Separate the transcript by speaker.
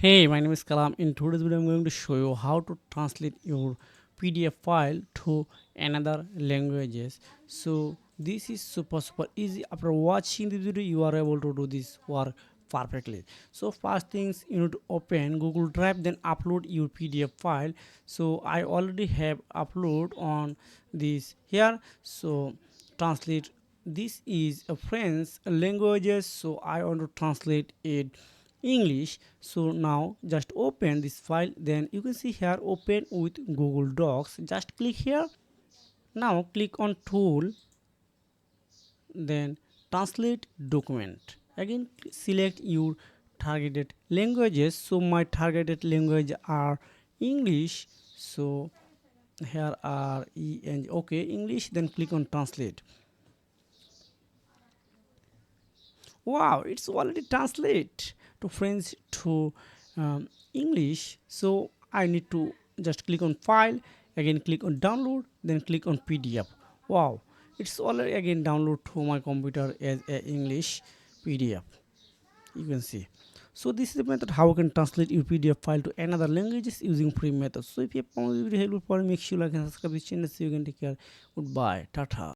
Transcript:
Speaker 1: Hey, my name is Kalam. In today's video, I'm going to show you how to translate your PDF file to another languages. So this is super easy. After watching this video, you are able to do this work perfectly. So first things you need to open Google Drive, then upload your PDF file. So I already have upload on this here. So translate. This is a French languages. So I want to translate it English. So now just open this file, then you can see here open with Google Docs. Just click here. Now click on tool, then translate document. Again select your targeted languages. So my targeted language are English. So here are okay English, then click on translate. Wow, it's already translate to French to English. So I need to just click on file, again click on download, then click on PDF. Wow, it's already again download to my computer as a English PDF. You can see. So this is the method how you can translate your PDF file to another languages using free methods. So if you have found this video helpful, make sure like and subscribe this channel so you can take care. Goodbye, tata.